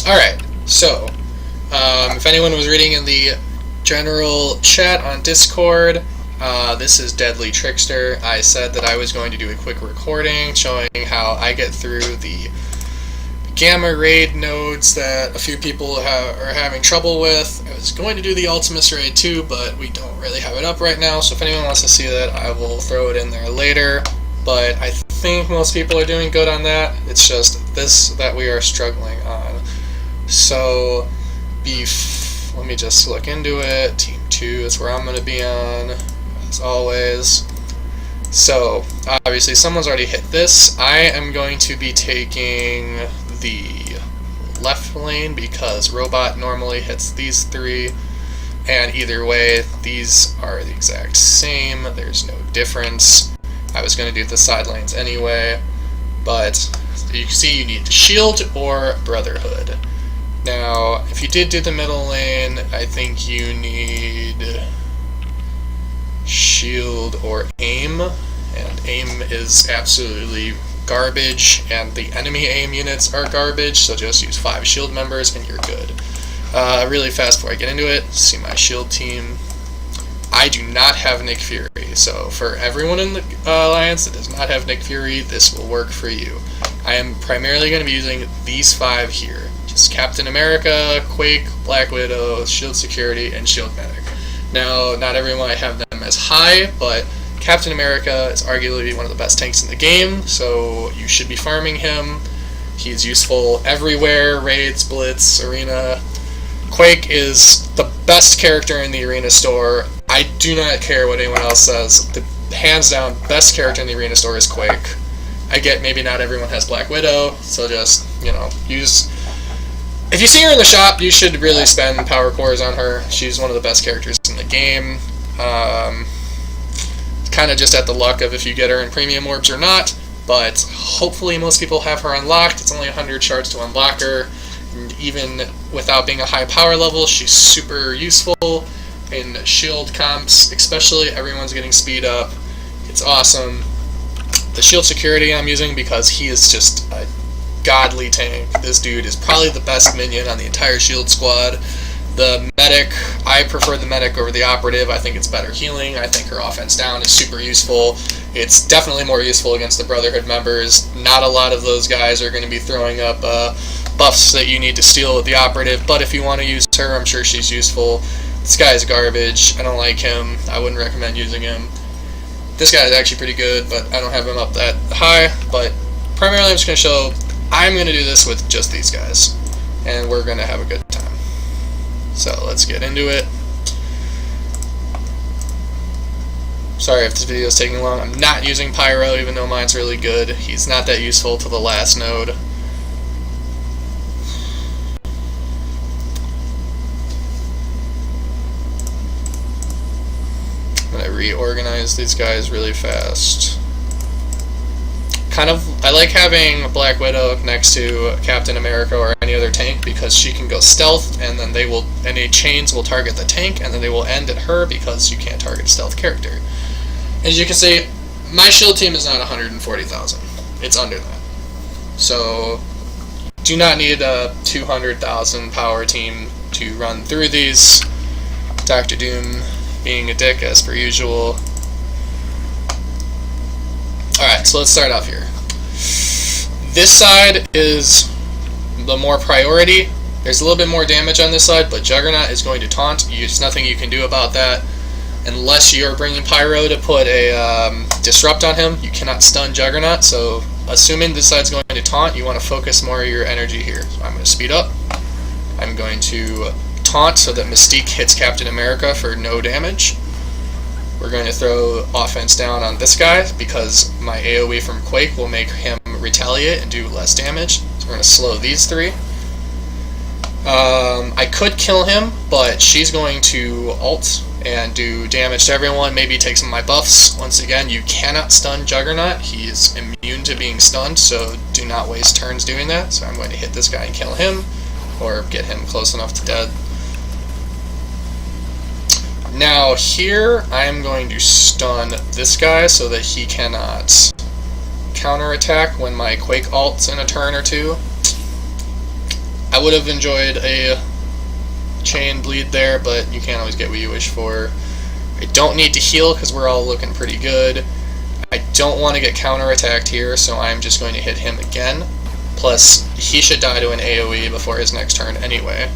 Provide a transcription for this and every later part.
Alright, so, if anyone was reading in the general chat on Discord, this is Deadly Trickster. I said that I was going to do a quick recording showing how I get through the Gamma Raid nodes that a few people are having trouble with. I was going to do the Ultimus Raid too, but we don't really have it up right now, so if anyone wants to see that, I will throw it in there later. But I think most people are doing good on that. It's just this that we are struggling on. So, let me just look into it. Team 2 is where I'm going to be on, as always. So, obviously someone's already hit this. I am going to be taking the left lane because Robot normally hits these three, and either way, these are the exact same. There's no difference. I was going to do the side lanes anyway, but you can see you need Shield or Brotherhood. Now, if you did do the middle lane, I think you need Shield or Aim, and Aim is absolutely garbage, and the enemy Aim units are garbage, so just use 5 Shield members and you're good. Really fast before I get into it, see my Shield team. I do not have Nick Fury, so for everyone in the Alliance that does not have Nick Fury, this will work for you. I am primarily going to be using these 5 here. Captain America, Quake, Black Widow, Shield Security, and Shield Medic. Now, not everyone I have them as high, but Captain America is arguably one of the best tanks in the game, so you should be farming him. He's useful everywhere, raids, blitz, arena. Quake is the best character in the arena store. I do not care what anyone else says. The hands down best character in the arena store is Quake. I get maybe not everyone has Black Widow, so just, use... If you see her in the shop, you should really spend power cores on her. She's one of the best characters in the game. Kind of just at the luck of if you get her in premium orbs or not, but hopefully most people have her unlocked. It's only 100 shards to unlock her, and even without being a high power level, she's super useful in shield comps, especially. Everyone's getting speed up. It's awesome. The Shield Security I'm using because he is just a godly tank. This dude is probably the best minion on the entire Shield squad. The Medic, I prefer the Medic over the Operative. I think it's better healing. I think her offense down is super useful. It's definitely more useful against the Brotherhood members. Not a lot of those guys are going to be throwing up buffs that you need to steal with the Operative, but if you want to use her, I'm sure she's useful. This guy's garbage. I don't like him. I wouldn't recommend using him. This guy is actually pretty good, but I don't have him up that high. But primarily I'm just going to show I'm going to do this with just these guys, and we're going to have a good time. So let's get into it. Sorry if this video is taking long. I'm not using Pyro, even though mine's really good. He's not that useful to the last node. I'm going to reorganize these guys really fast. I like having Black Widow next to Captain America or any other tank because she can go stealth, and then any chains will target the tank, and then they will end at her because you can't target a stealth character. As you can see, my shield team is not 140,000. It's under that. So, do not need a 200,000 power team to run through these. Dr. Doom being a dick as per usual. Alright, so let's start off here. This side is the more priority. There's a little bit more damage on this side, but Juggernaut is going to taunt. There's nothing you can do about that. Unless you're bringing Pyro to put a disrupt on him, you cannot stun Juggernaut. So, assuming this side's going to taunt, you want to focus more of your energy here. So I'm going to speed up. I'm going to taunt so that Mystique hits Captain America for no damage. We're going to throw offense down on this guy because my AoE from Quake will make him retaliate and do less damage. So we're going to slow these three. I could kill him, but she's going to ult and do damage to everyone, maybe take some of my buffs. Once again, you cannot stun Juggernaut. He's immune to being stunned, so do not waste turns doing that. So I'm going to hit this guy and kill him, or get him close enough to dead. Now here, I'm going to stun this guy so that he cannot counterattack when my Quake ults in a turn or two. I would have enjoyed a chain bleed there, but you can't always get what you wish for. I don't need to heal because we're all looking pretty good. I don't want to get counterattacked here, so I'm just going to hit him again. Plus, he should die to an AoE before his next turn anyway.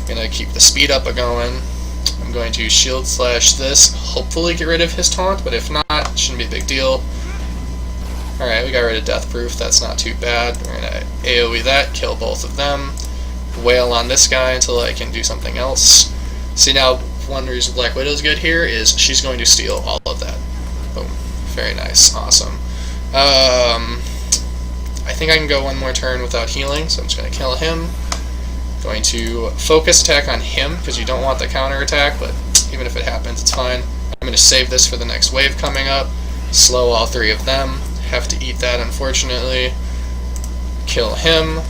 I'm going to keep the speed up going. I'm going to shield slash this, hopefully get rid of his taunt, but if not, it shouldn't be a big deal. Alright, we got rid of Death Proof, that's not too bad. We're going to AoE that, kill both of them. Wail on this guy until I can do something else. See, now, one reason Black Widow's good here is she's going to steal all of that. Boom. Very nice. Awesome. I think I can go one more turn without healing, so I'm just going to kill him. Going to focus attack on him, because you don't want the counter attack, but even if it happens, it's fine. I'm going to save this for the next wave coming up. Slow all three of them. Have to eat that, unfortunately. Kill him.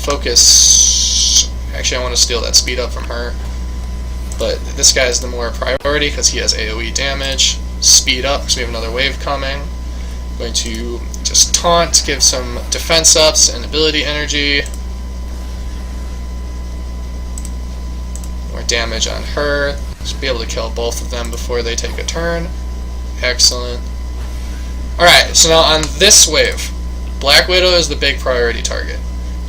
Focus. Actually, I want to steal that speed up from her. But this guy's the more priority, because he has AoE damage. Speed up, because we have another wave coming. I'm going to just taunt, give some defense ups and ability energy. More damage on her. Just be able to kill both of them before they take a turn. Excellent. Alright, so now on this wave, Black Widow is the big priority target.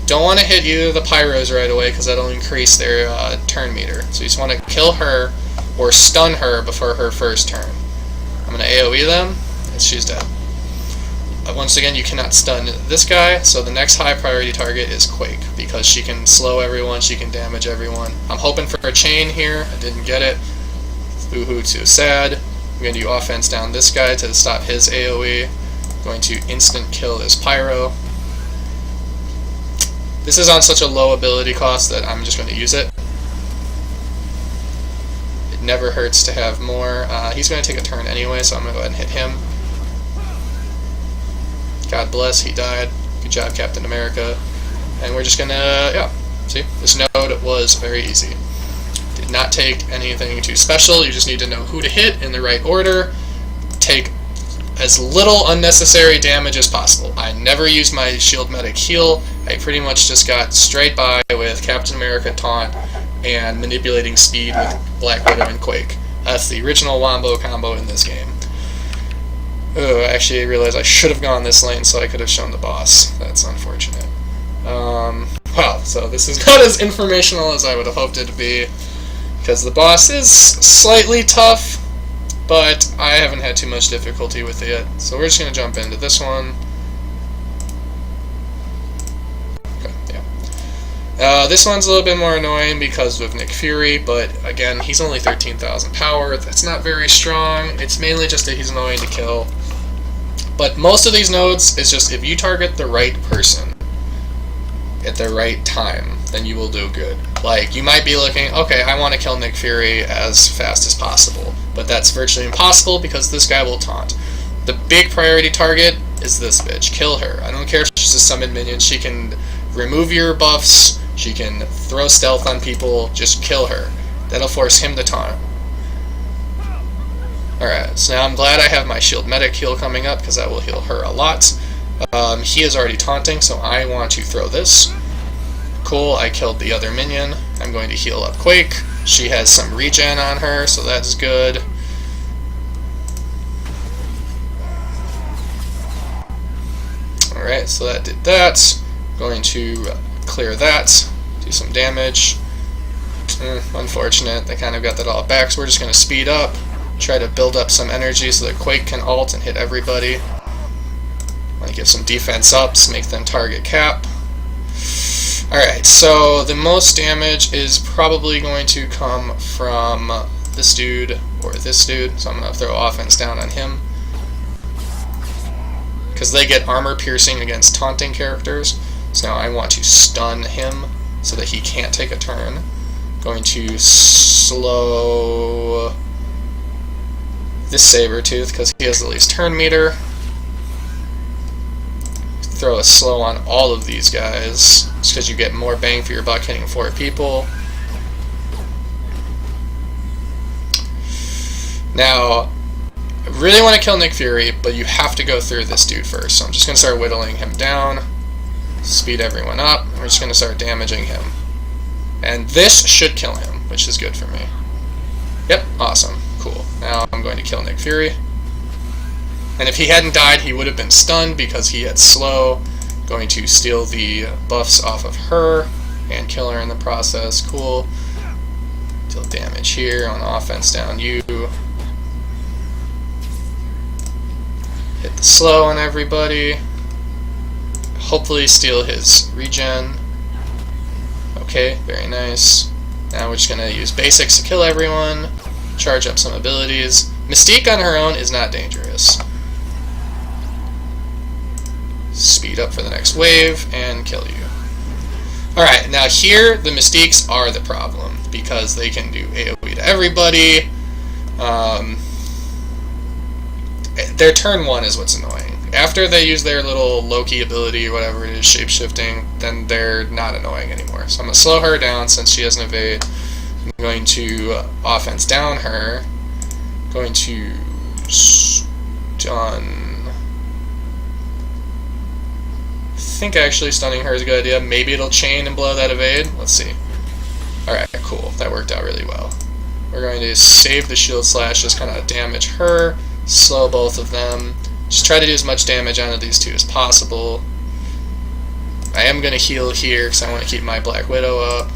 Don't want to hit either of the Pyros right away because that'll increase their turn meter. So you just want to kill her or stun her before her first turn. I'm going to AoE them, and she's dead. Once again, you cannot stun this guy, so the next high priority target is Quake, because she can slow everyone, she can damage everyone. I'm hoping for a chain here, I didn't get it. Boo-hoo, too sad. I'm going to do offense down this guy to stop his AoE. I'm going to instant kill this Pyro. This is on such a low ability cost that I'm just going to use it. It never hurts to have more. He's going to take a turn anyway, so I'm going to go ahead and hit him. God bless, he died. Good job, Captain America. And we're just going to, yeah, see? This node was very easy. Did not take anything too special. You just need to know who to hit in the right order. Take as little unnecessary damage as possible. I never used my shield medic heal. I pretty much just got straight by with Captain America taunt and manipulating speed with Black Widow and Quake. That's the original wombo combo in this game. Oh, actually I realized I should have gone this lane so I could have shown the boss. That's unfortunate. Well, so this is not as informational as I would have hoped it to be, because the boss is slightly tough, but I haven't had too much difficulty with it yet. So we're just going to jump into this one. Okay, yeah. This one's a little bit more annoying because of Nick Fury, but again, he's only 13,000 power. That's not very strong. It's mainly just that he's annoying to kill. But most of these nodes is just if you target the right person at the right time, then you will do good. Like, you might be looking, okay, I want to kill Nick Fury as fast as possible, but that's virtually impossible because this guy will taunt. The big priority target is this bitch. Kill her. I don't care if she's a summoned minion. She can remove your buffs. She can throw stealth on people. Just kill her. That'll force him to taunt. Alright, so now I'm glad I have my shield medic heal coming up because that will heal her a lot. He is already taunting, so I want to throw this. Cool, I killed the other minion. I'm going to heal up Quake. She has some regen on her, so that's good. Alright, so that did that. Going to clear that, do some damage. Unfortunate, they kind of got that all back, so we're just going to speed up. Try to build up some energy so that Quake can ult and hit everybody. Want to give some defense ups, make them target cap. Alright, so the most damage is probably going to come from this dude or this dude, so I'm going to throw offense down on him. Because they get armor piercing against taunting characters, so now I want to stun him so that he can't take a turn. Going to slow this Sabretooth because he has the least turn meter. Throw a slow on all of these guys just because you get more bang for your buck hitting 4 people. Now, I really want to kill Nick Fury, but you have to go through this dude first, so I'm just going to start whittling him down. Speed everyone up. We're just going to start damaging him. And this should kill him, which is good for me. Yep, awesome. Cool. Now I'm going to kill Nick Fury. And if he hadn't died, he would have been stunned because he had slow. Going to steal the buffs off of her and kill her in the process. Cool. Deal damage here on offense down you. Hit the slow on everybody. Hopefully steal his regen. Okay, very nice. Now we're just going to use basics to kill everyone. Charge up some abilities. Mystique on her own is not dangerous. Speed up for the next wave and kill you. Alright, now here the Mystiques are the problem because they can do AoE to everybody. Their turn 1 is what's annoying. After they use their little Loki ability or whatever it is, shape-shifting, then they're not annoying anymore. So I'm going to slow her down since she has an evade. I'm going to offense down her. Going to stun. I think actually stunning her is a good idea. Maybe it'll chain and blow that evade. Let's see. Alright, cool. That worked out really well. We're going to save the shield slash, just kind of damage her, slow both of them. Just try to do as much damage onto these two as possible. I am going to heal here because I want to keep my Black Widow up.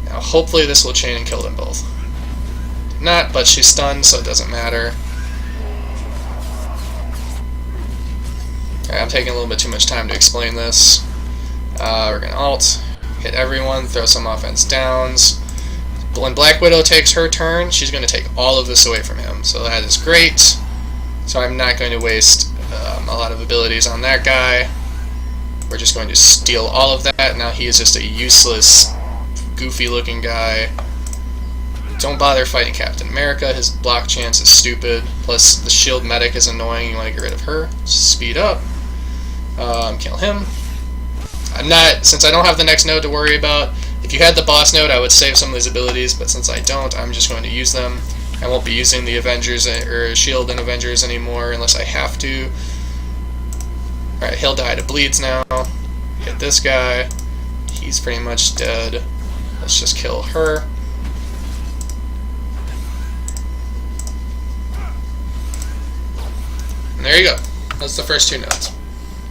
Now hopefully this will chain and kill them both. Did not, but she's stunned so it doesn't matter. I'm taking a little bit too much time to explain this. We're going to ult, hit everyone, throw some offense downs. When Black Widow takes her turn, she's going to take all of this away from him, so that is great. So I'm not going to waste a lot of abilities on that guy. We're just going to steal all of that. Now he is just a useless, goofy-looking guy. Don't bother fighting Captain America. His block chance is stupid. Plus, the shield medic is annoying. You want to get rid of her. Speed up. Kill him. Since I don't have the next node to worry about, if you had the boss node, I would save some of these abilities, but since I don't, I'm just going to use them. I won't be using the Avengers, or Shield and Avengers anymore unless I have to. Alright, he'll die to bleeds now. Hit this guy. He's pretty much dead. Let's just kill her. And there you go. That's the first two nodes.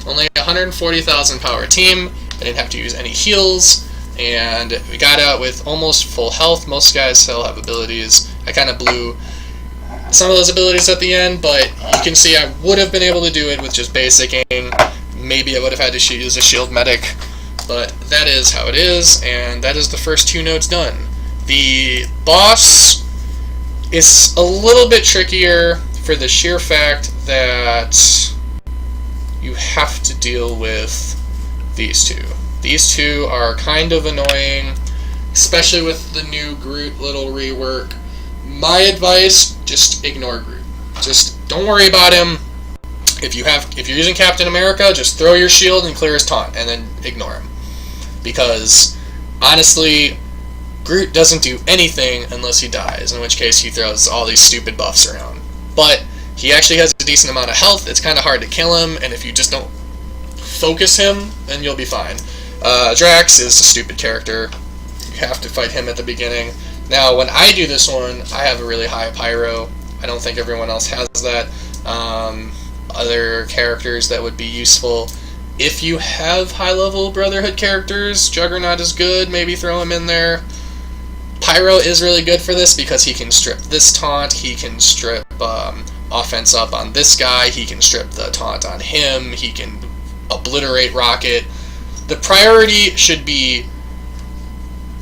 Only 140,000 power team. I didn't have to use any heals. And we got out with almost full health. Most guys still have abilities. I kind of blew some of those abilities at the end, but you can see I would have been able to do it with just basicing. Maybe I would have had to use a shield medic, but that is how it is, and that is the first two nodes done. The boss is a little bit trickier for the sheer fact that you have to deal with these two. These two are kind of annoying, especially with the new Groot little rework. My advice, just ignore Groot. Just don't worry about him. If you're using Captain America, just throw your shield and clear his taunt, and then ignore him. Because, honestly, Groot doesn't do anything unless he dies, in which case he throws all these stupid buffs around. But he actually has a decent amount of health. It's kind of hard to kill him, and if you just don't focus him, then you'll be fine. Drax is a stupid character. You have to fight him at the beginning. Now, when I do this one, I have a really high pyro. I don't think everyone else has that. Other characters that would be useful. If you have high-level Brotherhood characters, Juggernaut is good. Maybe throw him in there. Pyro is really good for this because he can strip this taunt. He can strip offense up on this guy. He can strip the taunt on him. He can obliterate Rocket. The priority should be,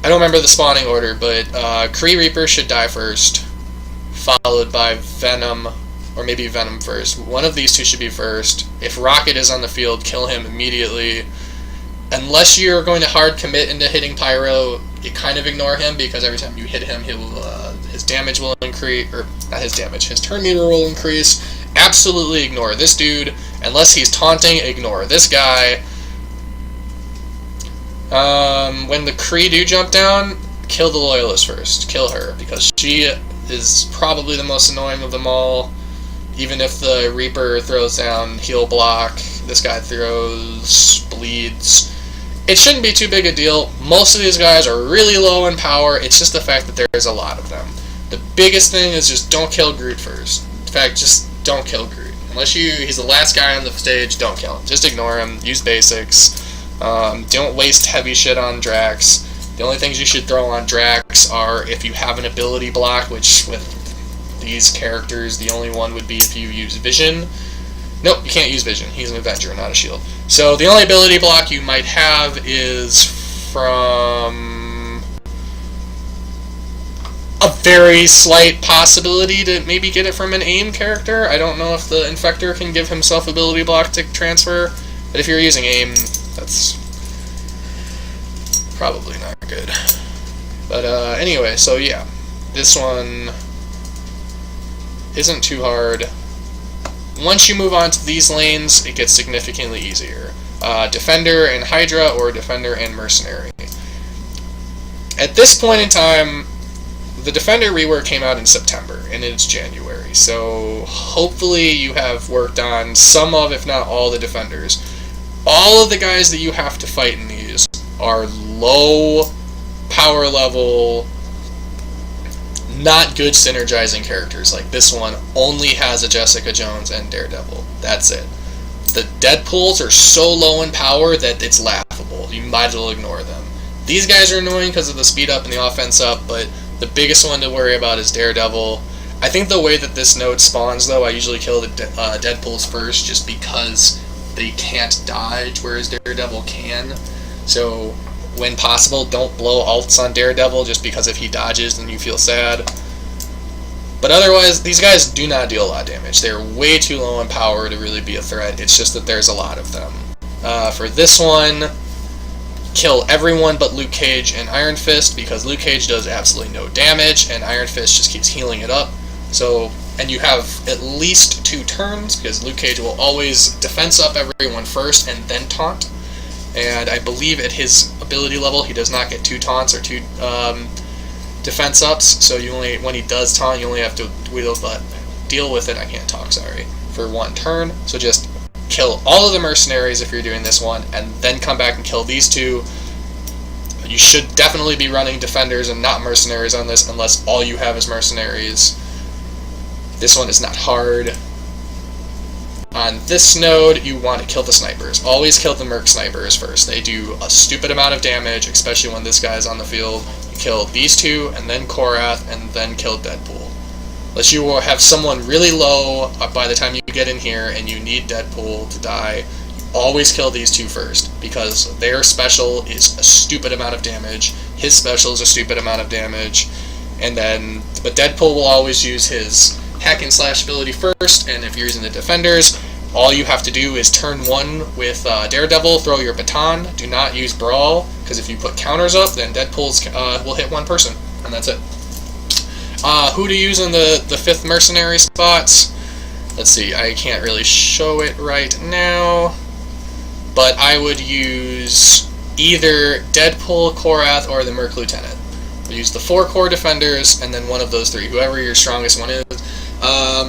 I don't remember the spawning order, but Kree Reaper should die first, followed by Venom, or maybe Venom first. One of these two should be first. If Rocket is on the field, kill him immediately. Unless you're going to hard commit into hitting Pyro, you kind of ignore him, because every time you hit him, his damage will increase, or not his damage, his turn meter will increase. Absolutely ignore this dude. Unless he's taunting, ignore this guy. When the Kree do jump down, kill the Loyalist first. Kill her, because she is probably the most annoying of them all. Even if the Reaper throws down heal block, this guy throws bleeds. It shouldn't be too big a deal. Most of these guys are really low in power. It's just the fact that there's a lot of them. The biggest thing is just don't kill Groot first. In fact, just don't kill Groot. Unless he's the last guy on the stage, don't kill him. Just ignore him. Use basics. Don't waste heavy shit on Drax. The only things you should throw on Drax are if you have an ability block, which with these characters, the only one would be if you use Vision. Nope, you can't use Vision. He's an Avenger, not a shield. So the only ability block you might have is from a very slight possibility to maybe get it from an AIM character. I don't know if the Infector can give himself ability block to transfer, but if you're using AIM, that's probably not good. But anyway, so yeah, this one isn't too hard. Once you move on to these lanes, it gets significantly easier. Defender and Hydra, or Defender and Mercenary. At this point in time, the Defender rework came out in September, and it's January, so hopefully you have worked on some of, if not all, the Defenders. All of the guys that you have to fight in these are low power level, not good synergizing characters. Like this one only has a Jessica Jones and Daredevil. That's it. The Deadpools are so low in power that it's laughable. You might as well ignore them. These guys are annoying because of the speed up and the offense up, but the biggest one to worry about is Daredevil. I think the way that this node spawns, though, I usually kill the Deadpools first just because they can't dodge, whereas Daredevil can. So when possible, don't blow ults on Daredevil just because if he dodges, then you feel sad. But otherwise, these guys do not deal a lot of damage. They're way too low in power to really be a threat. It's just that there's a lot of them. For this one, kill everyone but Luke Cage and Iron Fist, because Luke Cage does absolutely no damage, and Iron Fist just keeps healing it up. So, and you have at least 2 turns, because Luke Cage will always defense up everyone first and then taunt. And I believe at his ability level, he does not get 2 taunts or 2 defense ups. So you only, when he does taunt, you only have to deal with it. I can't talk. Sorry, for 1 turn. So just kill all of the mercenaries if you're doing this one, and then come back and kill these 2. You should definitely be running defenders and not mercenaries on this, unless all you have is mercenaries. This one is not hard. On this node, you want to kill the snipers. Always kill the merc snipers first. They do a stupid amount of damage, especially when this guy's on the field. You kill these 2, and then Korath, and then kill Deadpool. Unless you will have someone really low by the time you get in here, and you need Deadpool to die, you always kill these 2 first, because their special is a stupid amount of damage. His special is a stupid amount of damage. And then, but Deadpool will always use his hack and slash ability first, and if you're using the defenders, all you have to do is turn 1 with Daredevil, throw your baton. Do not use Brawl, because if you put counters up, then Deadpool's will hit 1 person, and that's it. Who to use in the 5th mercenary spots? Let's see, I can't really show it right now, but I would use either Deadpool, Korath, or the Merc Lieutenant. Use the 4 core defenders, and then one of those 3, whoever your strongest one is.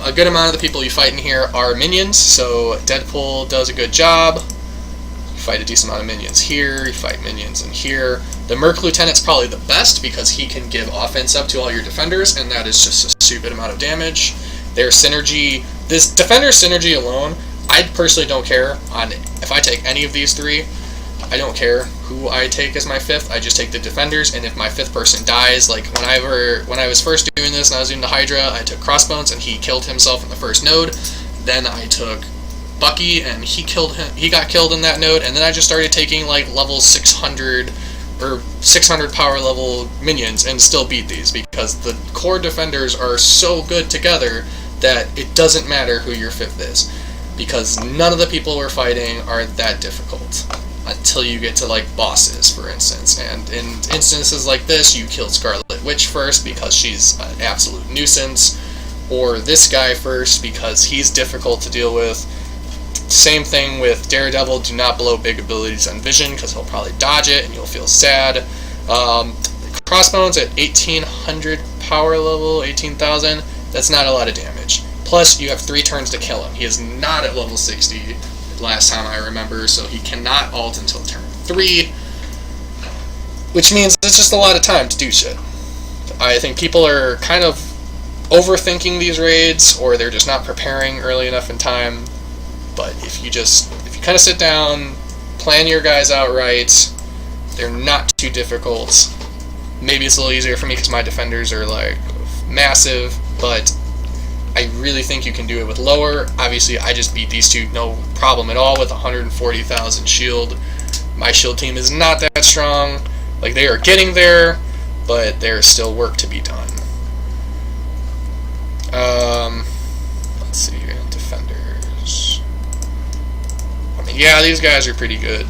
A good amount of the people you fight in here are minions, so Deadpool does a good job. You fight a decent amount of minions here, you fight minions in here. The Merc Lieutenant's probably the best because he can give offense up to all your defenders, and that is just a stupid amount of damage. Their synergy, this defender synergy alone, I personally don't care on if I take any of these 3. I don't care who I take as my 5th, I just take the defenders, and if my 5th person dies, like when I was first doing this and I was doing the Hydra, I took Crossbones and he killed himself in the first node. Then I took Bucky and he got killed in that node, and then I just started taking like level 600 or 600 power level minions and still beat these, because the core defenders are so good together that it doesn't matter who your 5th is, because none of the people we're fighting are that difficult. Until you get to like bosses, for instance, and in instances like this, you kill Scarlet Witch first because she's an absolute nuisance, or this guy first because he's difficult to deal with. Same thing with Daredevil. Do not blow big abilities on Vision because he'll probably dodge it and you'll feel sad. Crossbones at 1800 power level, 18,000. That's not a lot of damage. Plus, you have 3 turns to kill him. He is not at level 60, last time I remember, so he cannot ult until turn 3, which means it's just a lot of time to do shit. I think people are kind of overthinking these raids, or they're just not preparing early enough in time. But if you kind of sit down, plan your guys out right, they're not too difficult. Maybe it's a little easier for me because my defenders are like massive, but I really think you can do it with lower. Obviously, I just beat these two no problem at all with 140,000 shield. My shield team is not that strong. Like, they are getting there, but there's still work to be done. Let's see, defenders. I mean, yeah, these guys are pretty good,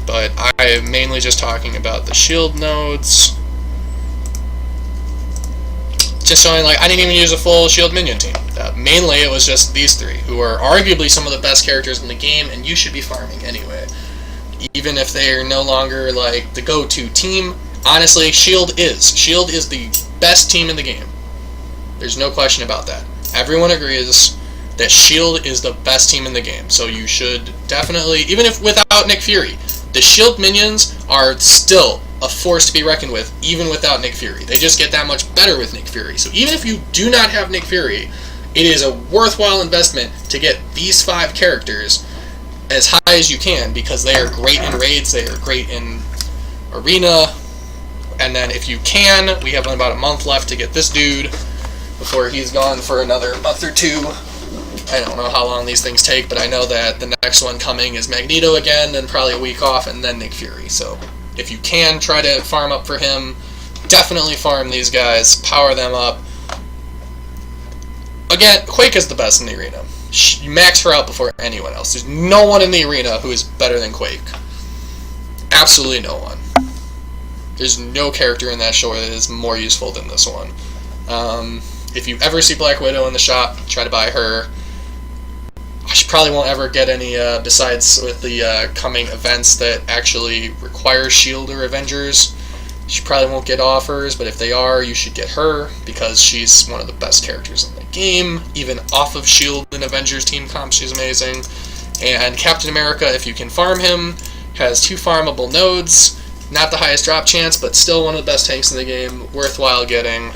but I am mainly just talking about the shield nodes. Just showing, like, I didn't even use a full shield minion team. Mainly, it was just these 3, who are arguably some of the best characters in the game, and you should be farming anyway. Even if they are no longer, like, the go-to team. Honestly, Shield is the best team in the game. There's no question about that. Everyone agrees that Shield is the best team in the game, so you should definitely, even if without Nick Fury, the Shield minions are still a force to be reckoned with, even without Nick Fury. They just get that much better with Nick Fury. So even if you do not have Nick Fury, it is a worthwhile investment to get these 5 characters as high as you can, because they are great in raids, they are great in arena, and then if you can, we have about a month left to get this dude before he's gone for another month or 2. I don't know how long these things take, but I know that the next one coming is Magneto again, and probably a week off, and then Nick Fury. So if you can try to farm up for him, definitely farm these guys, power them up. Again, Quake is the best in the arena. You max her out before anyone else. There's no one in the arena who is better than Quake. Absolutely no one. There's no character in that show that is more useful than this one. If you ever see Black Widow in the shop, try to buy her. She probably won't ever get any, besides with the coming events that actually require S.H.I.E.L.D. or Avengers. She probably won't get offers, but if they are, you should get her, because she's one of the best characters in the game. Even off of S.H.I.E.L.D. and Avengers team comp, she's amazing. And Captain America, if you can farm him, has 2 farmable nodes. Not the highest drop chance, but still one of the best tanks in the game. Worthwhile getting.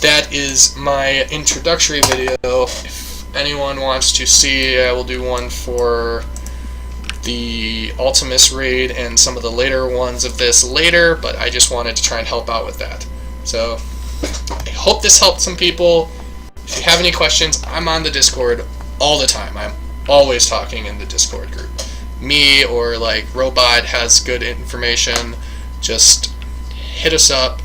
That is my introductory video. If anyone wants to see, I will do one for the Ultimus raid and some of the later ones of this later, but I just wanted to try and help out with that. So, I hope this helped some people. If you have any questions, I'm on the Discord all the time. I'm always talking in the Discord group. Me or like Robot has good information. Just hit us up.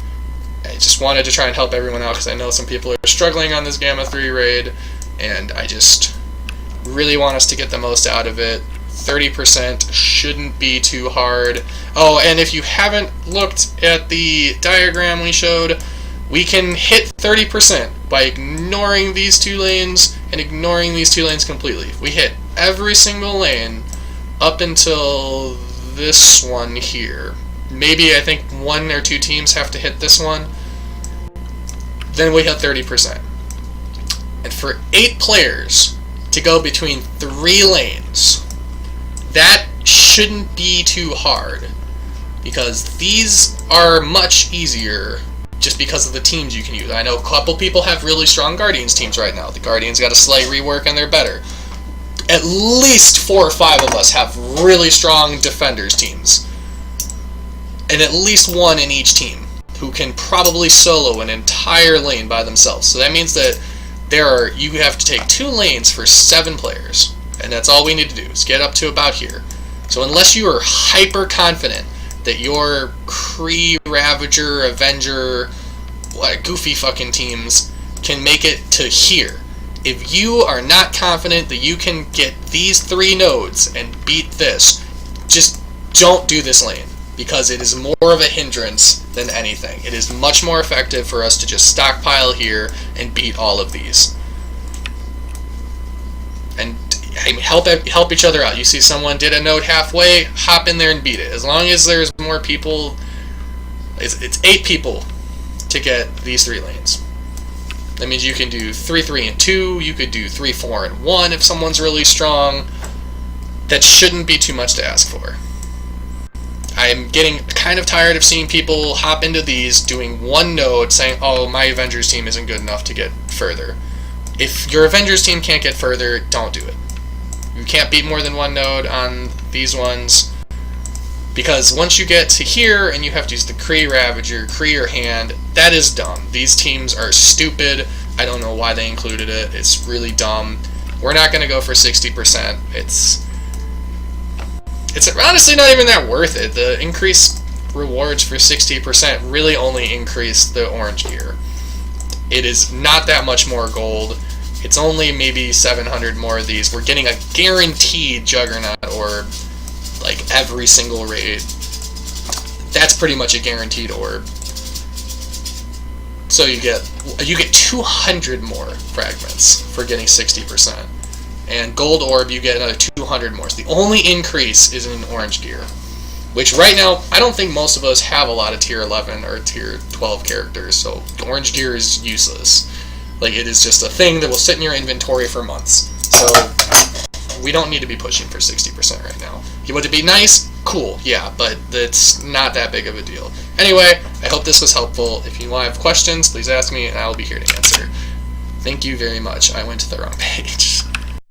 I just wanted to try and help everyone out because I know some people are struggling on this Gamma 3 raid, and I just really want us to get the most out of it. 30% shouldn't be too hard. Oh, and if you haven't looked at the diagram we showed, we can hit 30% by ignoring these 2 lanes and ignoring these 2 lanes completely. If we hit every single lane up until this one here, maybe I think 1 or 2 teams have to hit this one, then we hit 30%. And for 8 players to go between 3 lanes, that shouldn't be too hard, because these are much easier just because of the teams you can use. I know a couple people have really strong Guardians teams right now. The Guardians got a slight rework and they're better. At least 4 or 5 of us have really strong Defenders teams. And at least 1 in each team who can probably solo an entire lane by themselves. So that means that you have to take 2 lanes for 7 players. And that's all we need to do, is get up to about here. So unless you are hyper confident that your Kree, Ravager, Avenger, goofy fucking teams can make it to here, if you are not confident that you can get these 3 nodes and beat this, just don't do this lane, because it is more of a hindrance than anything. It is much more effective for us to just stockpile here and beat all of these. And help each other out. You see someone did a node halfway, hop in there and beat it. As long as there's more people, it's 8 people to get these 3 lanes. That means you can do 3, 3, and 2. You could do 3, 4, and 1 if someone's really strong. That shouldn't be too much to ask for. I'm getting kind of tired of seeing people hop into these doing one node saying, oh, my Avengers team isn't good enough to get further. If your Avengers team can't get further, don't do it. You can't beat more than one node on these ones, because once you get to here and you have to use the Kree Ravager, Kree or Hand, that is dumb. These teams are stupid. I don't know why they included it. It's really dumb. We're not going to go for 60%. It's honestly not even that worth it. The increased rewards for 60% really only increase the orange gear. It is not that much more gold. It's only maybe 700 more of these. We're getting a guaranteed Juggernaut orb, like every single raid. That's pretty much a guaranteed orb. So you get 200 more fragments for getting 60%. And gold orb, you get another 200 more. So the only increase is in orange gear, which right now, I don't think most of us have a lot of tier 11 or tier 12 characters, so orange gear is useless. Like, it is just a thing that will sit in your inventory for months. So we don't need to be pushing for 60% right now. Would it be nice? Cool, yeah, but it's not that big of a deal. Anyway, I hope this was helpful. If you have questions, please ask me, and I will be here to answer. Thank you very much. I went to the wrong page.